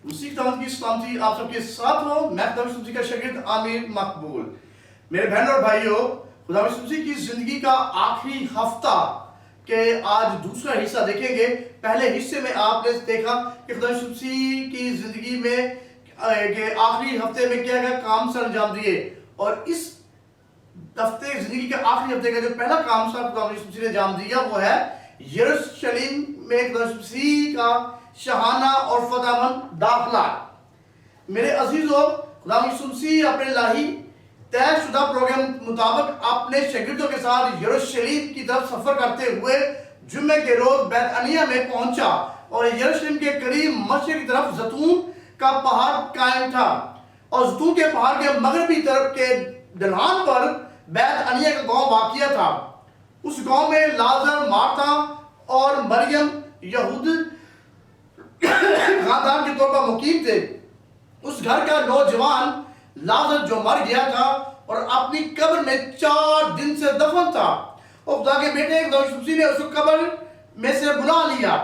مسیح تعالیٰ کی سلامتی آپ سب کے ساتھ ہو. میں خدا یسوع مسیح کا شاگرد عامر مقبول. میرے بہن اور بھائیو، خدا یسوع مسیح کی زندگی کا آخری ہفتہ کے آج دوسرا حصہ دیکھیں گے. پہلے حصے میں آپ نے دیکھا کہ خدا یسوع مسیح کی زندگی میں کہ آخری ہفتے میں کیا کیا کام سر انجام دیے، اور اس ہفتے زندگی کے آخری ہفتے کا جو پہلا کام سر خدا یسوع مسیح نے انجام دیا وہ ہے یروشلم میں خدا یسوع مسیح کا شاہانہ اور فتح مند داخلہ. میرے عزیزو، خدا یسوع مسیح اپنے الہی طے شدہ پروگرام مطابق اپنے شاگردوں کے ساتھ یروشلم کی طرف سفر کرتے ہوئے جمعے کے روز بیت عنیہ میں پہنچا، اور یروشلم کے قریب مشرق کی طرف زیتون کا پہاڑ قائم تھا، اور زیتون کے پہاڑ کے مغربی طرف کے ڈھلان پر بیت عنیہ کا گاؤں واقع تھا. اس گاؤں میں لازر، مارتا اور مریم یہود خاندان کے طور پر مقیم تھے. اس گھر کا نوجوان لازر جو مر گیا تھا اور اپنی قبر میں 4 دن سے دفن تھا، اور خدا کے بیٹے خدا یسوع مسیح نے اس کو قبر میں سے بلا لیا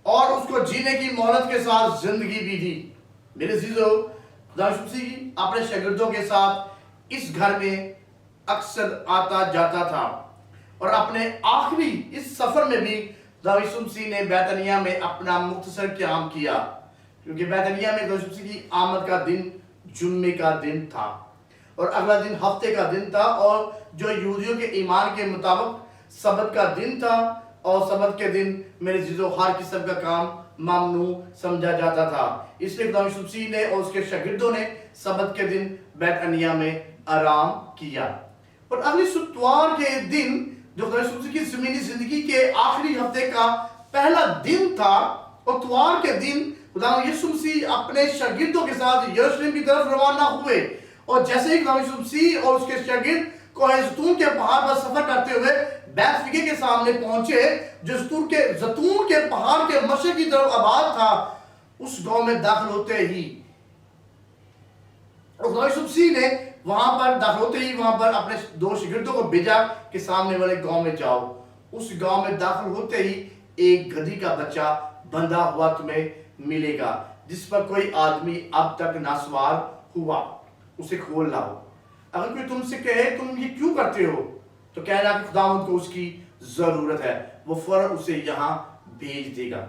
اور اس کو جینے کی مہلت کے ساتھ زندگی بھی دی. میرے عزیزو، خدا یسوع مسیح اپنے شاگردوں کے ساتھ اس گھر میں اکثر آتا جاتا تھا، اور اپنے آخری اس سفر میں بھی خدا یسوع مسیح نے بیت عنیہ میں اپنا مختصر قیام کیا، کیونکہ بیت عنیہ میں خدا یسوع مسیح کی آمد کا دن جمعے کا دن تھا، اور اگلا دن ہفتے کا دن تھا، اور جو یہودیوں کے ایمان کے مطابق سبت کا دن تھا، اور سبت کے دن میرے عزیزو ہر قسم کا کام ممنوع سمجھا جاتا تھا. اس لیے خدا یسوع مسیح نے اور اس کے شاگردوں نے سبت کے دن بیت عنیہ میں آرام کیا. اور اگلی ستوار کے دن جو خدا یسوع مسیح کی زمینی زندگی کے آخری ہفتے کا پہلا دن تھا، اتوار کے دن خدا یسوع مسیح اپنے شاگردوں کے ساتھ یروشلم کی طرف روانہ ہوئے. اور جیسے ہی خدا یسوع مسیح اور اس کے شاگرد کوہ زیتون کے پہاڑ پر سفر کرتے ہوئے بیت فگے کے سامنے پہنچے، جو زیتون کے پہاڑ کے مشرق کی طرف آباد تھا، اس گاؤں میں داخل ہوتے ہی اور خدا یسوع مسیح نے وہاں پر داخل ہوتے ہی وہاں پر اپنے 2 شاگردوں کو بھیجا کہ سامنے والے گاؤں میں جاؤ. اس گاؤں میں داخل ہوتے ہی ایک گدھی کا بچہ بندھا ہوا تمہیں ملے گا، جس پر کوئی آدمی اب تک نہ سوار ہوا، اسے کھول لاؤ. اگر کوئی تم سے کہے تم یہ کیوں کرتے ہو، تو کہنا کہ خداوند کو اس کی ضرورت ہے، وہ فوراً اسے یہاں بھیج دے گا.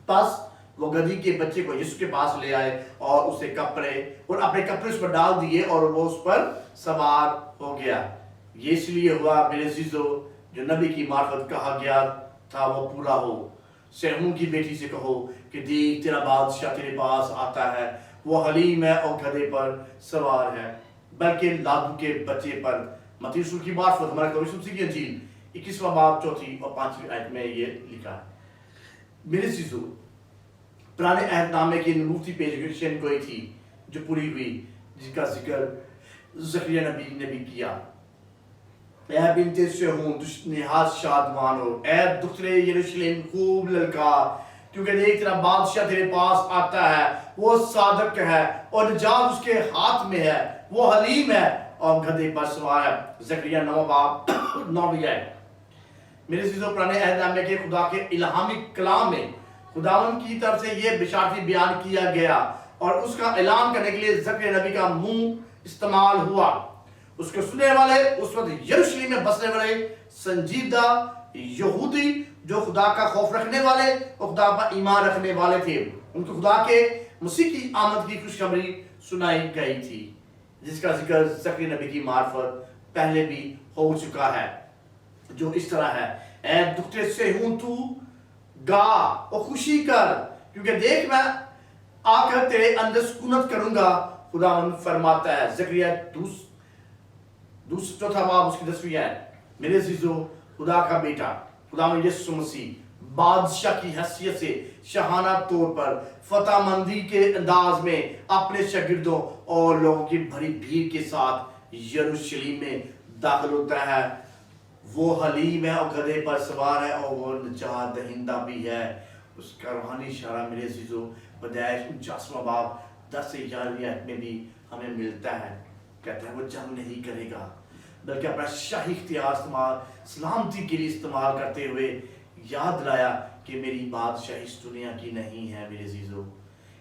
پس وہ گدھی کے بچے کو یسوع کے پاس لے آئے اور اسے کپڑے اور اپنے کپڑے اس پر ڈال دیے، اور وہ اس پر سوار ہو گیا. یہ اس لیے ہوا میرے عزیزو، جو نبی کی معرفت کہا گیا تھا وہ پورا ہو. سیہون کی بیٹی سے کہو کہ دیکھ تیرا بادشاہ تیرے پاس آتا ہے، وہ حلیم ہے اور گدھے پر سوار ہے، بلکہ لادو کے بچے پر. متی رسول کی معرفت ہمارے خدا یسوع مسیح کی انجیل 21واں باب 4 اور 5 آیت میں یہ لکھا ہے. میرے عزیزو، پرانے عہد نامے کی نبوتی پیشگوئی کوئی تھی جو پوری ہوئی، جس کا ذکر زکریا نبی نے بھی کیا. اے بنت صہیون تو نہایت شادمان ہو، اے دخترے یروشلم خوب للکار، کیونکہ دیکھ تیرا بادشاہ تیرے پاس آتا ہے، وہ صادق ہے اور نجات اس کے ہاتھ میں ہے، وہ حلیم ہے اور گدھے پر سوار ہے. زکریا 9 باب 9 ہے. میرے عزیزو، پرانے عہد نامے کے خدا کے الہامی کلام میں خداوند کی طرف سے یہ بشارتی بیان کیا گیا، اور اس کا اعلان کرنے کے لیے زکریا نبی کا منہ استعمال ہوا. اس کو سننے والے اس وقت یروشلم میں بسنے والے سنجیدہ یہودی جو خدا کا خوف رکھنے والے اور خدا پر ایمان رکھنے والے تھے، ان کو خدا کے مسیح کی آمد کی خوشخبری سنائی گئی تھی، جس کا ذکر زکریا نبی کی معرفت پہلے بھی ہو چکا ہے، جو اس طرح ہے: اے دختر صہیون تو گا اور خوشی کر، کیونکہ دیکھ میں آ کر تیرے اندر سکونت کروں گا، خداوند فرماتا ہے. زکریا 4 باب اس کی 10 ہے. میرے عزیزو، خدا کا بیٹا خداوند یسوع مسیح بادشاہ کی حیثیت سے شاہانہ طور پر فتح مندی کے انداز میں اپنے شاگردوں اور لوگوں کی بھری بھیڑ کے ساتھ یروشلم میں داخل ہوتا ہے. وہ حلیم ہے اور گدھے پر سوار ہے، اور وہ نجات دہندہ بھی ہے. اس کا روحانی اشارہ میرے عزیزو پیدائش 49واں باب 10 سے 11 آیت میں بھی ہمیں ملتا ہے. کہتا ہے وہ جنگ نہیں کرے گا، بلکہ اپنا شاہی اختیار سلامتی کے لیے استعمال کرتے ہوئے یاد دلایا کہ میری بادشاہی اس دنیا کی نہیں ہے. میرے عزیزو،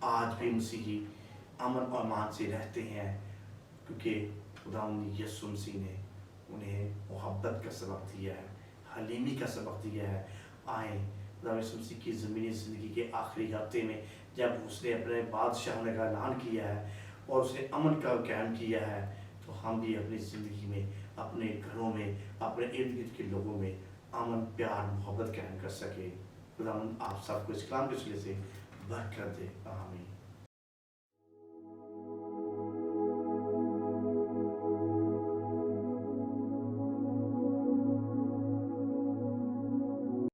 آج بھی مسیحی امن اور امان سے رہتے ہیں، کیونکہ خداوند یسوع مسیح نے انہیں محبت کا سبق دیا ہے، حلیمی کا سبق دیا ہے۔ آئیں خداوند یسوع مسیح کی زمینی زندگی کے آخری ہفتے میں جب اس نے اپنے بادشاہ ہونے کا اعلان کیا ہے اور اس نے امن کا قیام کیا ہے، تو ہم بھی اپنی زندگی میں، اپنے گھروں میں، اپنے ارد گرد کے لوگوں میں امن، پیار، محبت قائم کر سکے۔ خداوند آپ سب کو اس کلام کے وسیلے سے برکت دے، آمین۔